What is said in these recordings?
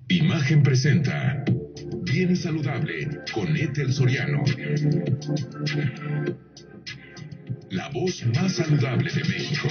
Imagen presenta Bien y Saludable con Ethel Soriano. La voz más saludable de México.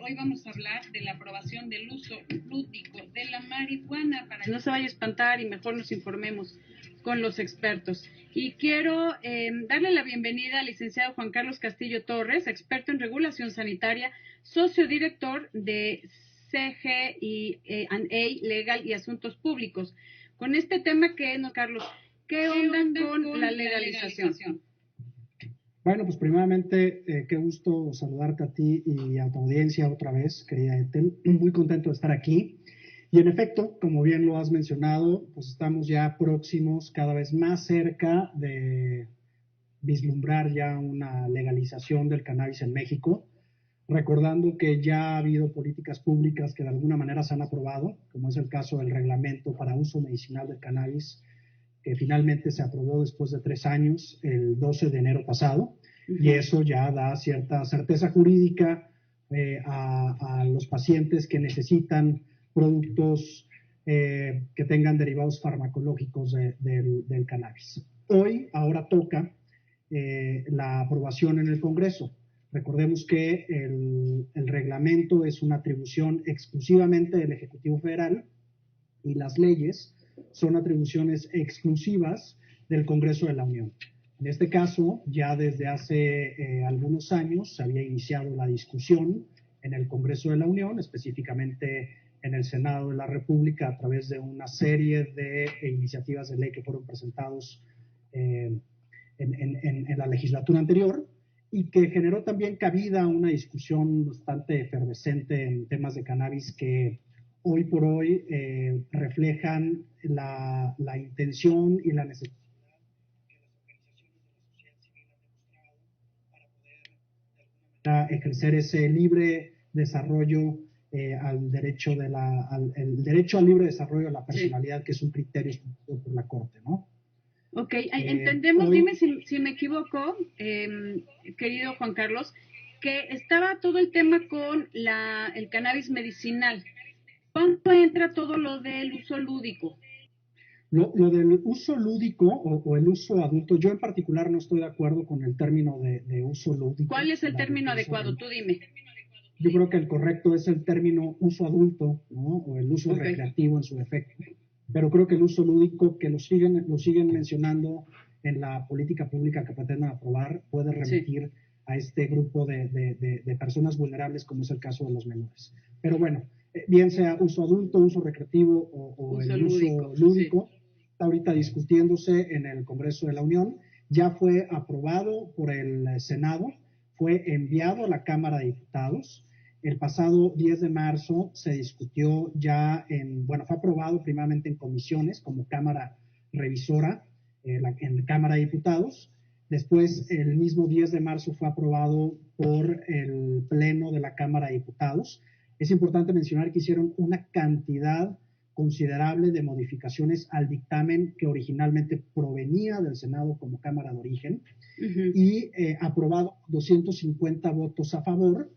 Hoy vamos a hablar de la aprobación del uso lúdico de la marihuana para que no se vaya a espantar y mejor nos informemos con los expertos. Y quiero darle la bienvenida al licenciado Juan Carlos Castillo Torres, experto en regulación sanitaria, socio director de CGI&A Legal y Asuntos Públicos. Con este tema Carlos, ¿qué onda con la legalización? Bueno, pues primeramente, qué gusto saludarte a ti y a tu audiencia otra vez, querida Ethel. Muy contento de estar aquí. Y en efecto, como bien lo has mencionado, pues estamos ya próximos, cada vez más cerca de vislumbrar ya una legalización del cannabis en México, recordando que ya ha habido políticas públicas que de alguna manera se han aprobado, como es el caso del reglamento para uso medicinal del cannabis, que finalmente se aprobó después de 3 años, el 12 de enero pasado, y eso ya da cierta certeza jurídica a los pacientes que necesitan productos que tengan derivados farmacológicos del cannabis. Ahora toca la aprobación en el Congreso. Recordemos que el reglamento es una atribución exclusivamente del Ejecutivo Federal y las leyes son atribuciones exclusivas del Congreso de la Unión. En este caso, ya desde hace algunos años se había iniciado la discusión en el Congreso de la Unión, específicamente en el Senado de la República, a través de una serie de iniciativas de ley que fueron presentados en la legislatura anterior y que generó también cabida a una discusión bastante efervescente en temas de cannabis que hoy por hoy reflejan la intención y la necesidad que las organizaciones de la sociedad civil han demostrado para poder de alguna manera ejercer ese libre desarrollo el derecho al libre desarrollo de la personalidad, sí, que es un criterio establecido por la Corte, ¿no? Ok, entendemos, dime si me equivoco, querido Juan Carlos, que estaba todo el tema con el cannabis medicinal. ¿Cuánto entra todo lo del uso lúdico? Lo del uso lúdico o el uso adulto, yo en particular no estoy de acuerdo con el término de uso lúdico. ¿Cuál es el término adecuado? Tú dime. Yo creo que el correcto es el término uso adulto, ¿no? O el uso recreativo en su defecto. Pero creo que el uso lúdico, que lo siguen mencionando en la política pública que pretenden aprobar, puede remitir a este grupo de personas vulnerables, como es el caso de los menores. Pero bueno, bien sea uso adulto, uso recreativo o el uso lúdico, está ahorita discutiéndose en el Congreso de la Unión. Ya fue aprobado por el Senado, fue enviado a la Cámara de Diputados. El pasado 10 de marzo se discutió fue aprobado primeramente en comisiones como Cámara Revisora en Cámara de Diputados. Después, el mismo 10 de marzo fue aprobado por el Pleno de la Cámara de Diputados. Es importante mencionar que hicieron una cantidad considerable de modificaciones al dictamen que originalmente provenía del Senado como Cámara de Origen y aprobado 250 votos a favor,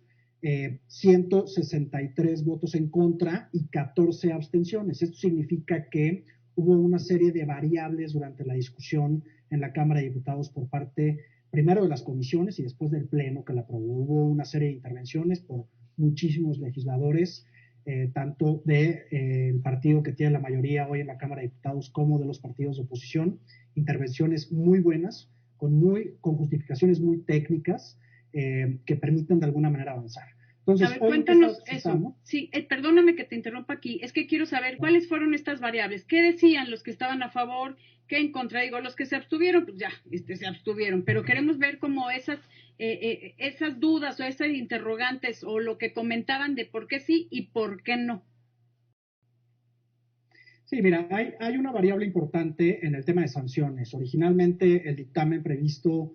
163 votos en contra y 14 abstenciones. Esto significa que hubo una serie de variables durante la discusión en la Cámara de Diputados por parte, primero de las comisiones y después del Pleno que la aprobó. Hubo una serie de intervenciones por muchísimos legisladores, tanto del partido que tiene la mayoría hoy en la Cámara de Diputados como de los partidos de oposición. Intervenciones muy buenas, con justificaciones muy técnicas, que permiten de alguna manera avanzar. Entonces, a ver, cuéntanos eso. Sí, perdóname que te interrumpa aquí. Es que quiero saber cuáles fueron estas variables. ¿Qué decían los que estaban a favor? ¿Qué en contra? Digo, los que se abstuvieron, pues ya, se abstuvieron. Pero queremos ver cómo esas esas dudas o esas interrogantes o lo que comentaban de por qué sí y por qué no. Sí, mira, hay una variable importante en el tema de sanciones. Originalmente el dictamen previsto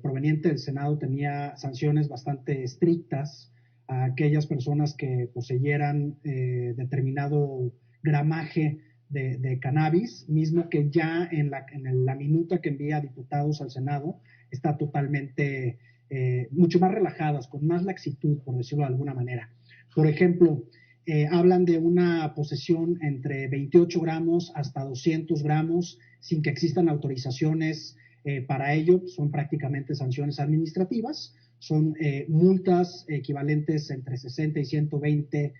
proveniente del Senado tenía sanciones bastante estrictas a aquellas personas que poseyeran determinado gramaje de cannabis, mismo que ya en la minuta que envía diputados al Senado está totalmente mucho más relajadas, con más laxitud, por decirlo de alguna manera. Por ejemplo, hablan de una posesión entre 28 gramos hasta 200 gramos sin que existan autorizaciones para ello. Son prácticamente sanciones administrativas, son multas equivalentes entre 60 y 120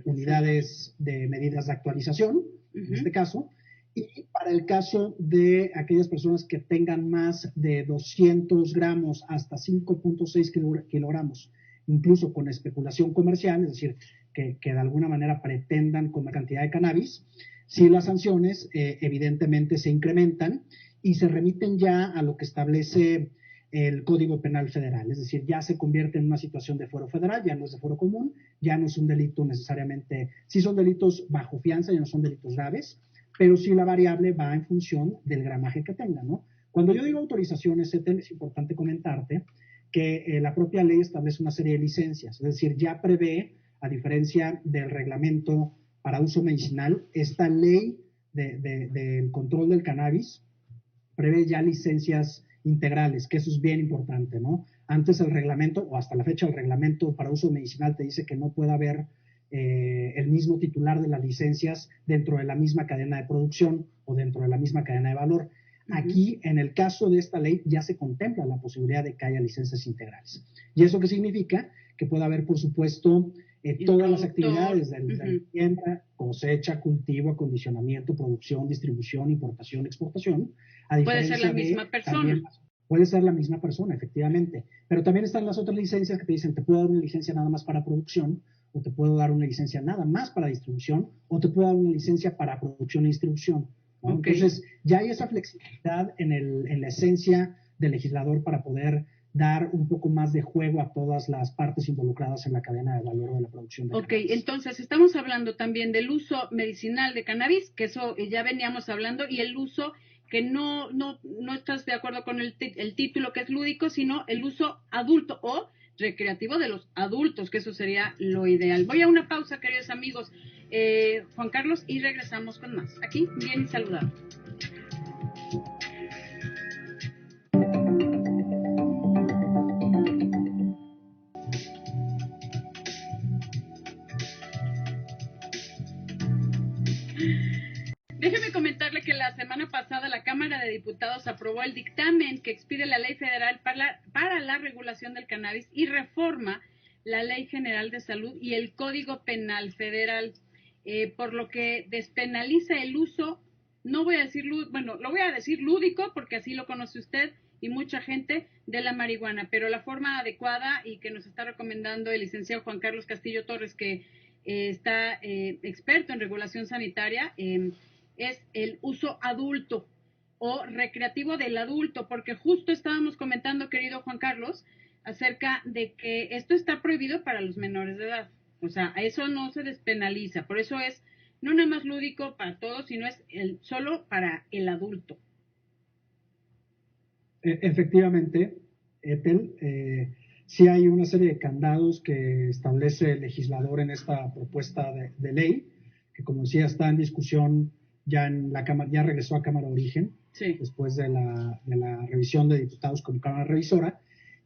unidades de medidas de actualización, en este caso. Y para el caso de aquellas personas que tengan más de 200 gramos hasta 5.6 kilogramos, incluso con especulación comercial, es decir, que de alguna manera pretendan comer cantidad de cannabis, si las sanciones evidentemente se incrementan y se remiten ya a lo que establece el Código Penal Federal, es decir, ya se convierte en una situación de fuero federal, ya no es de fuero común, ya no es un delito necesariamente, sí son delitos bajo fianza, ya no son delitos graves, pero sí la variable va en función del gramaje que tengan, ¿no? Cuando yo digo autorizaciones, es importante comentarte que la propia ley establece una serie de licencias, es decir, ya prevé, a diferencia del reglamento para uso medicinal, esta ley del control del cannabis prevé ya licencias integrales, que eso es bien importante, ¿no? Antes el reglamento, o hasta la fecha el reglamento para uso medicinal te dice que no puede haber el mismo titular de las licencias dentro de la misma cadena de producción o dentro de la misma cadena de valor. Aquí, en el caso de esta ley, ya se contempla la posibilidad de que haya licencias integrales. ¿Y eso qué significa? Que puede haber, por supuesto, todas las actividades de siembra, cosecha, cultivo, acondicionamiento, producción, distribución, importación, exportación. Puede ser la misma persona. También, puede ser la misma persona, efectivamente. Pero también están las otras licencias que te dicen, te puedo dar una licencia nada más para producción, o te puedo dar una licencia nada más para distribución, o te puedo dar una licencia para producción y distribución, ¿no? Okay. Entonces, ya hay esa flexibilidad en la esencia del legislador para poder dar un poco más de juego a todas las partes involucradas en la cadena de valor de la producción de cannabis. Ok, entonces estamos hablando también del uso medicinal de cannabis, que eso ya veníamos hablando, y el uso que no estás de acuerdo con el título que es lúdico, sino el uso adulto o recreativo de los adultos, que eso sería lo ideal. Voy a una pausa, queridos amigos, Juan Carlos, y regresamos con más. Aquí, bien y saludable. Déjeme comentarle que la semana pasada la Cámara de Diputados aprobó el dictamen que expide la Ley Federal para la regulación del cannabis y reforma la Ley General de Salud y el Código Penal Federal, por lo que despenaliza el uso, no voy a decir, bueno, lo voy a decir lúdico porque así lo conoce usted y mucha gente, de la marihuana, pero la forma adecuada y que nos está recomendando el licenciado Juan Carlos Castillo Torres, que está experto en regulación sanitaria, es el uso adulto o recreativo del adulto, porque justo estábamos comentando, querido Juan Carlos, acerca de que esto está prohibido para los menores de edad. O sea, eso no se despenaliza, por eso es no nada más lúdico para todos, sino es solo para el adulto. Efectivamente, Ethel, sí hay una serie de candados que establece el legislador en esta propuesta de ley, que como decía está en discusión ya en la Cámara, ya regresó a Cámara de Origen, sí, después de la revisión de diputados como Cámara Revisora,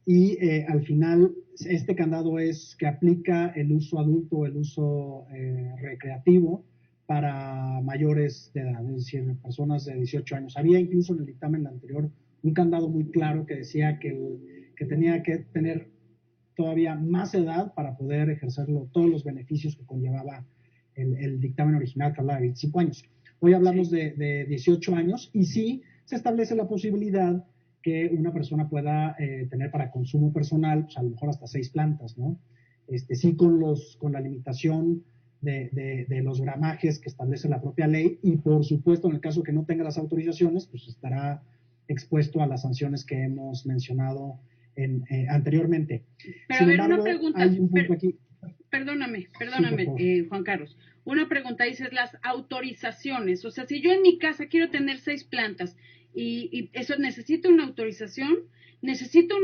y al final este candado es que aplica el uso adulto, el uso recreativo para mayores de edad, es decir, personas de 18 años. Había incluso en el dictamen anterior un candado muy claro que decía que tenía que tener todavía más edad para poder ejercerlo, todos los beneficios que conllevaba el dictamen original, que hablaba de 25 años. Hoy hablamos de 18 años y sí se establece la posibilidad que una persona pueda tener para consumo personal, pues a lo mejor hasta 6 plantas, ¿no? Sí con la limitación de los gramajes que establece la propia ley y por supuesto en el caso que no tenga las autorizaciones, pues estará expuesto a las sanciones que hemos mencionado anteriormente. Pero Sin a ver, embargo, una pregunta, hay un punto aquí. perdóname, Sí, Juan Carlos. Una pregunta, dices las autorizaciones. O sea, si yo en mi casa quiero tener 6 plantas y eso necesito una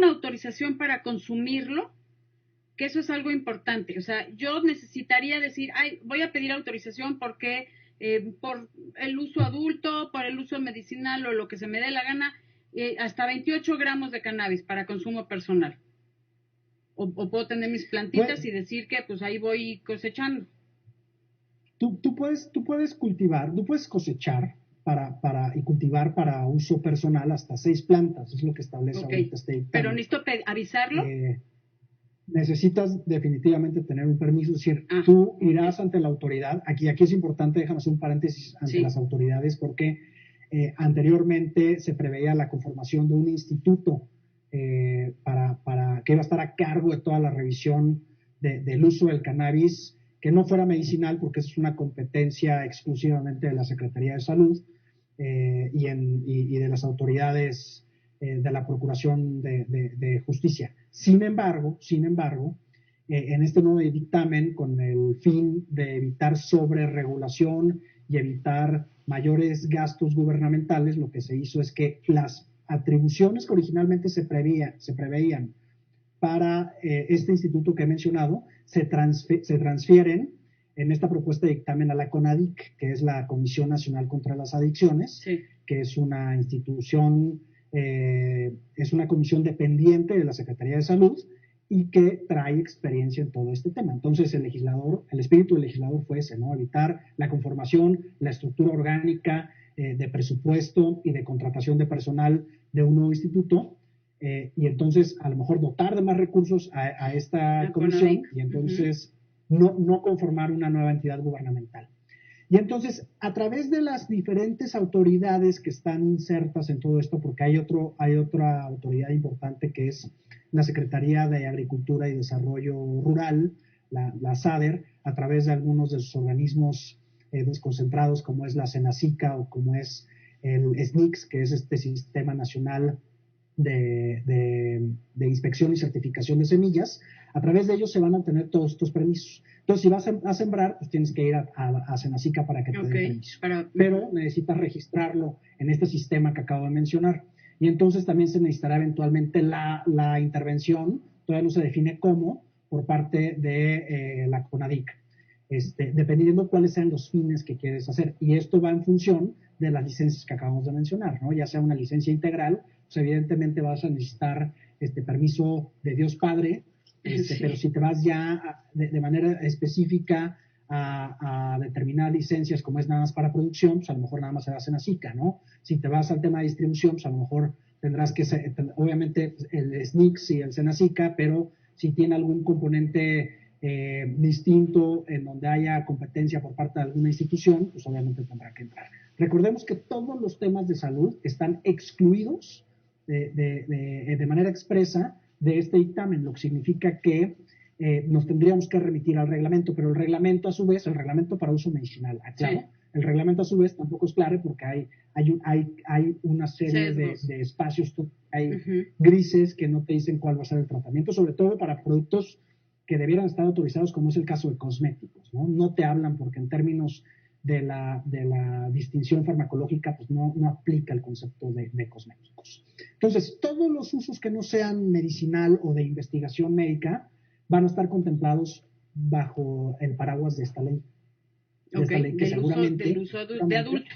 autorización para consumirlo, que eso es algo importante. O sea, yo necesitaría decir, ay, voy a pedir autorización porque por el uso adulto, por el uso medicinal o lo que se me dé la gana, hasta 28 gramos de cannabis para consumo personal. O puedo tener mis plantitas pues, y decir que pues ahí voy cosechando. tú puedes cultivar, tú puedes cosechar y cultivar para uso personal hasta 6 plantas, es lo que establece Ok, ahorita este pero dictamen. necesito avisarlo. Eh, Necesitas definitivamente tener un permiso, es decir, Ah, tú ok. irás ante la autoridad. Aquí es importante, déjame hacer un paréntesis ante Sí, las autoridades, porque anteriormente se preveía la conformación de un instituto para que iba a estar a cargo de toda la revisión del uso del cannabis, que no fuera medicinal, porque eso es una competencia exclusivamente de la Secretaría de Salud y de las autoridades de la Procuración de Justicia. Sin embargo, en este nuevo dictamen, con el fin de evitar sobreregulación y evitar mayores gastos gubernamentales, lo que se hizo es que las atribuciones que originalmente se preveían para este instituto que he mencionado se transfieren en esta propuesta de dictamen a la CONADIC, que es la Comisión Nacional contra las Adicciones, sí. que es una institución, es una comisión dependiente de la Secretaría de Salud y que trae experiencia en todo este tema. Entonces, el espíritu del legislador fue ese, ¿no? Evitar la conformación, la estructura orgánica de presupuesto y de contratación de personal de un nuevo instituto, y entonces a lo mejor dotar de más recursos a esta comisión y entonces no conformar una nueva entidad gubernamental. Y entonces, a través de las diferentes autoridades que están insertas en todo esto, porque hay otra autoridad importante que es la Secretaría de Agricultura y Desarrollo Rural, la SADER, a través de algunos de sus organismos desconcentrados, como es la Senacica o como es el SNICS, que es este Sistema Nacional de inspección y certificación de semillas. A través de ellos se van a obtener todos estos permisos. Entonces, si vas a sembrar, pues tienes que ir a Senacica para que te dé el permiso. Pero necesitas registrarlo en este sistema que acabo de mencionar. Y entonces también se necesitará eventualmente la intervención, todavía no se define cómo, por parte de la CONADIC, dependiendo cuáles sean los fines que quieres hacer. Y esto va en función de las licencias que acabamos de mencionar, ¿no? Ya sea una licencia integral, pues evidentemente vas a necesitar permiso de Dios Padre, sí. Pero si te vas ya de manera específica a determinar licencias como es nada más para producción, pues a lo mejor nada más se va a hacer SICA, ¿no? Si te vas al tema de distribución, pues a lo mejor tendrás que ser, obviamente el SNICS y el Senacica, pero si tiene algún componente distinto en donde haya competencia por parte de alguna institución, pues obviamente tendrá que entrar. Recordemos que todos los temas de salud están excluidos de manera expresa de este dictamen, lo que significa que nos tendríamos que remitir al reglamento, pero el reglamento a su vez, el reglamento para uso medicinal, aclaro, sí. El reglamento a su vez tampoco es claro porque hay una serie de espacios, hay grises que no te dicen cuál va a ser el tratamiento, sobre todo para productos que debieran estar autorizados, como es el caso de cosméticos, ¿no? No te hablan porque en términos de la distinción farmacológica, pues no aplica el concepto de cosméticos. Entonces, todos los usos que no sean medicinal o de investigación médica van a estar contemplados bajo el paraguas de esta ley. De esta ley que del uso de adulto.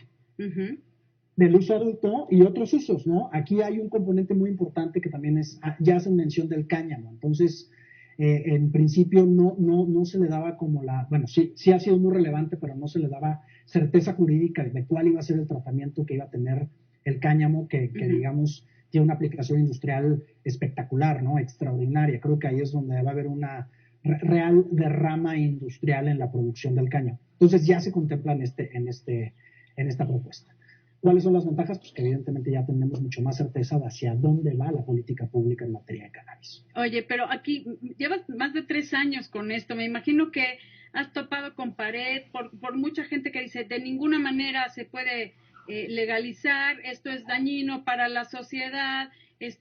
Del uso adulto y otros usos, ¿no? Aquí hay un componente muy importante que también ya hacen mención del cáñamo. Entonces, en principio no se le daba como bueno, sí ha sido muy relevante, pero no se le daba certeza jurídica de cuál iba a ser el tratamiento que iba a tener el cáñamo, que digamos, tiene una aplicación industrial espectacular, ¿no? Extraordinaria. Creo que ahí es donde va a haber una real derrama industrial en la producción del cáñamo. Entonces ya se contempla en esta propuesta. ¿Cuáles son las ventajas? Pues que evidentemente ya tenemos mucho más certeza de hacia dónde va la política pública en materia de cannabis. Oye, pero aquí llevas más de 3 años con esto. Me imagino que has topado con pared por mucha gente que dice de ninguna manera se puede legalizar, esto es dañino para la sociedad,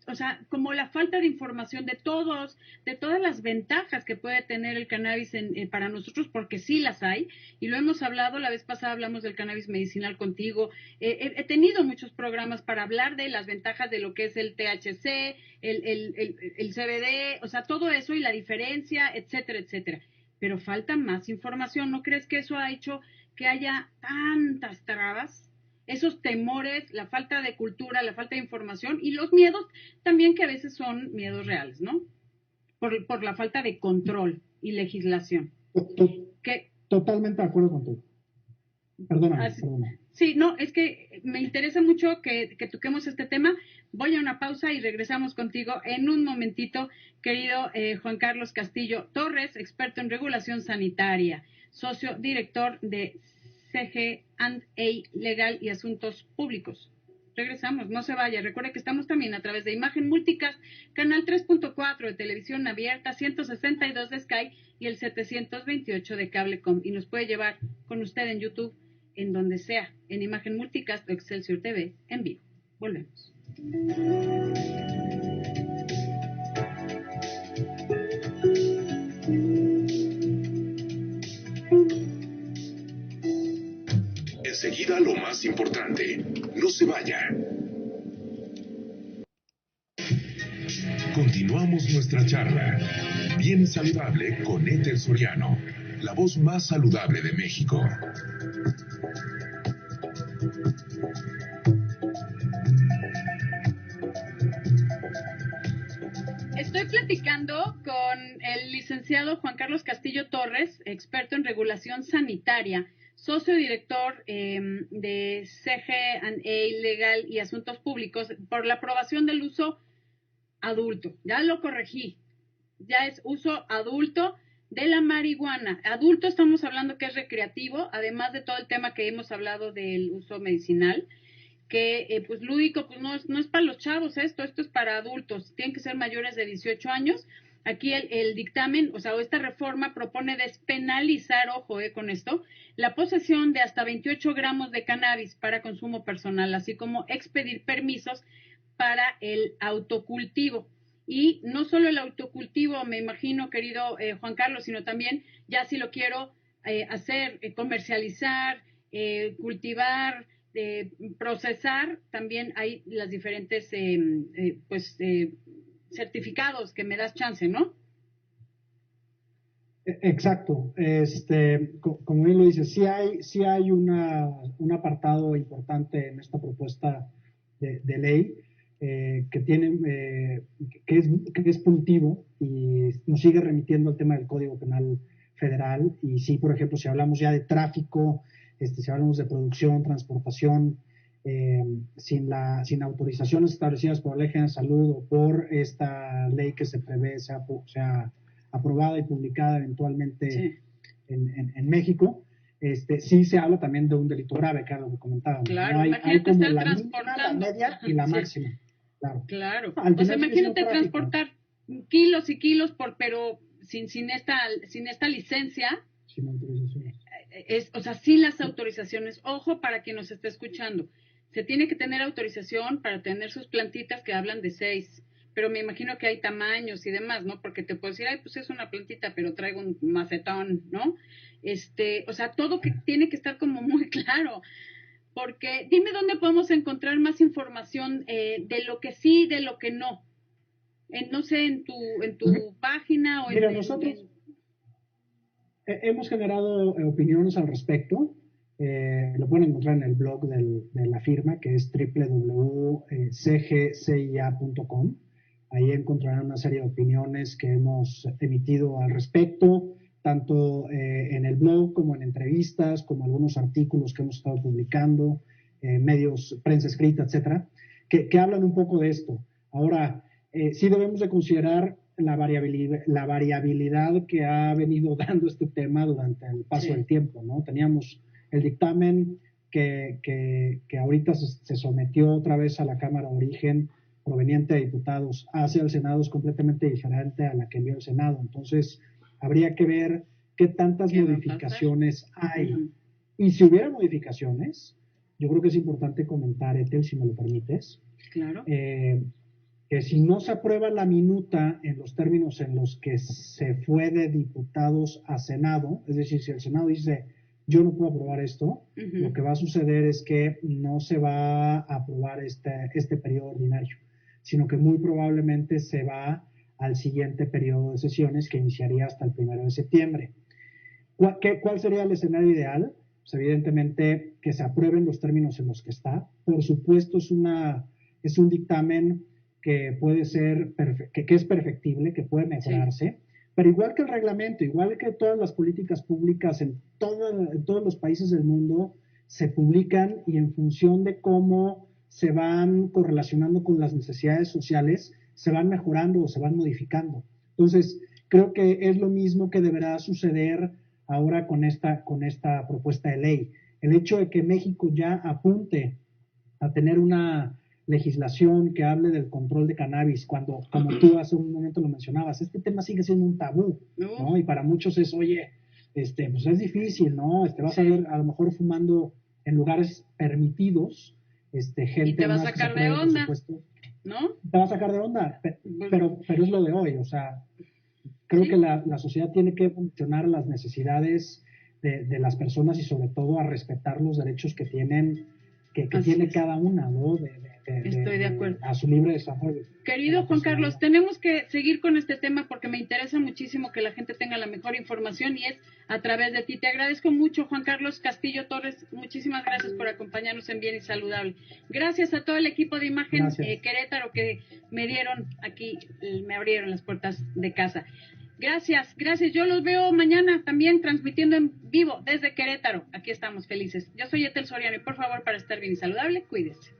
o sea, como la falta de información de todas las ventajas que puede tener el cannabis para nosotros, porque sí las hay, y lo hemos hablado, la vez pasada hablamos del cannabis medicinal contigo, he tenido muchos programas para hablar de las ventajas de lo que es el THC, el CBD, o sea, todo eso y la diferencia, etcétera, etcétera. Pero falta más información, ¿no crees que eso ha hecho que haya tantas trabas? Esos temores, la falta de cultura, la falta de información y los miedos también que a veces son miedos reales, ¿no? Por la falta de control y legislación. Que, Totalmente de acuerdo contigo. Perdóname. Sí, no, es que me interesa mucho que toquemos este tema. Voy a una pausa y regresamos contigo en un momentito, querido Juan Carlos Castillo Torres, experto en regulación sanitaria, socio director de CG&A Legal y Asuntos Públicos. Regresamos, no se vaya. Recuerde que estamos también a través de Imagen Multicast, canal 3.4 de televisión abierta, 162 de Sky y el 728 de Cablecom. Y nos puede llevar con usted en YouTube, en donde sea, en Imagen Multicast o Excelsior TV en vivo. Volvemos. Enseguida lo más importante. No se vaya. Continuamos nuestra charla. Bien saludable con Ethel Soriano, la voz más saludable de México. Estoy platicando con el licenciado Juan Carlos Castillo Torres, experto en regulación sanitaria, socio director de CG&A Legal y Asuntos Públicos, por la aprobación del uso adulto. Ya lo corregí, ya es uso adulto de la marihuana. Adulto estamos hablando que es recreativo, además de todo el tema que hemos hablado del uso medicinal, que pues lúdico, pues no es para los chavos esto es para adultos, tienen que ser mayores de 18 años. Aquí el dictamen, o sea, esta reforma propone despenalizar, ojo con esto, la posesión de hasta 28 gramos de cannabis para consumo personal, así como expedir permisos para el autocultivo. Y no solo el autocultivo, me imagino, querido Juan Carlos, sino también ya si lo quiero hacer, comercializar, cultivar, procesar, también hay las diferentes certificados que me das chance, ¿no? Exacto. Como bien lo dices, sí hay un apartado importante en esta propuesta de ley que tiene que es punitivo y nos sigue remitiendo al tema del Código Penal Federal. Y sí, por ejemplo, si hablamos ya de tráfico, si hablamos de producción, transportación, sin autorizaciones establecidas por la Ley General de Salud o por esta ley que se prevé sea aprobada y publicada eventualmente Sí. en México, sí se habla también de un delito grave, que era lo que comentábamos. Claro, ¿no? Hay imagínate como estar la transportando. mínima, la media y la Sí. máxima. Claro. Claro. Al O sea, final sigue siendo imagínate tráfico. transportar kilos y kilos pero sin esta licencia. Sin autorizaciones. O sea, sin las autorizaciones. Ojo para quien nos está escuchando. Se tiene que tener autorización para tener sus plantitas que hablan de 6. Pero me imagino que hay tamaños y demás, ¿no? Porque te puedo decir, ay, pues es una plantita, pero traigo un macetón, ¿no? O sea, todo que tiene que estar como muy claro. Porque dime dónde podemos encontrar más información de lo que sí, de lo que no. No sé, en tu página o Mira, nosotros hemos generado opiniones al respecto. Lo pueden encontrar en el blog de la firma, que es www.cgcia.com. Ahí encontrarán una serie de opiniones que hemos emitido al respecto, tanto en el blog como en entrevistas, como algunos artículos que hemos estado publicando, medios, prensa escrita, etcétera, que hablan un poco de esto. Ahora, sí debemos de considerar la variabilidad que ha venido dando este tema durante el paso del tiempo, ¿no? Teníamos el dictamen que ahorita se sometió otra vez a la Cámara de Origen, proveniente de diputados, hacia el Senado es completamente diferente a la que envió el Senado. Entonces, habría que ver qué tantas modificaciones hay. Uh-huh. Y si hubiera modificaciones, yo creo que es importante comentar, Ethel, si me lo permites. Claro. Que que si no se aprueba la minuta en los términos en los que se fue de diputados a Senado, es decir, si el Senado dice yo no puedo aprobar esto, lo que va a suceder es que no se va a aprobar este periodo ordinario, sino que muy probablemente se va al siguiente periodo de sesiones que iniciaría hasta el 1 de septiembre. ¿Cuál sería el escenario ideal? Pues evidentemente que se aprueben los términos en los que está. Por supuesto es un dictamen que puede ser, que es perfectible, que puede mejorarse. Sí. Pero igual que el reglamento, igual que todas las políticas públicas en todos los países del mundo, se publican y en función de cómo se van correlacionando con las necesidades sociales, se van mejorando o se van modificando. Entonces, creo que es lo mismo que deberá suceder ahora con esta propuesta de ley. El hecho de que México ya apunte a tener una legislación que hable del control de cannabis, como tú hace un momento lo mencionabas, este tema sigue siendo un tabú, ¿no? Y para muchos es, oye, pues es difícil, ¿no? Vas a ver a lo mejor fumando en lugares permitidos, gente... Y te va a sacar de onda, ¿no? Te va a sacar de onda, pero es lo de hoy, o sea, creo que la sociedad tiene que funcionar a las necesidades de las personas y sobre todo a respetar los derechos que tienen, que tiene cada una, ¿no? Estoy de acuerdo. A su libre desarrollo. Querido Juan Carlos, tenemos que seguir con este tema porque me interesa muchísimo que la gente tenga la mejor información y es a través de ti. Te agradezco mucho, Juan Carlos Castillo Torres. Muchísimas gracias por acompañarnos en Bien y Saludable. Gracias a todo el equipo de Imagen Querétaro que me dieron aquí, me abrieron las puertas de casa. Gracias. Yo los veo mañana también transmitiendo en vivo desde Querétaro. Aquí estamos felices. Yo soy Ethel Soriano y por favor, para estar bien y saludable, cuídese.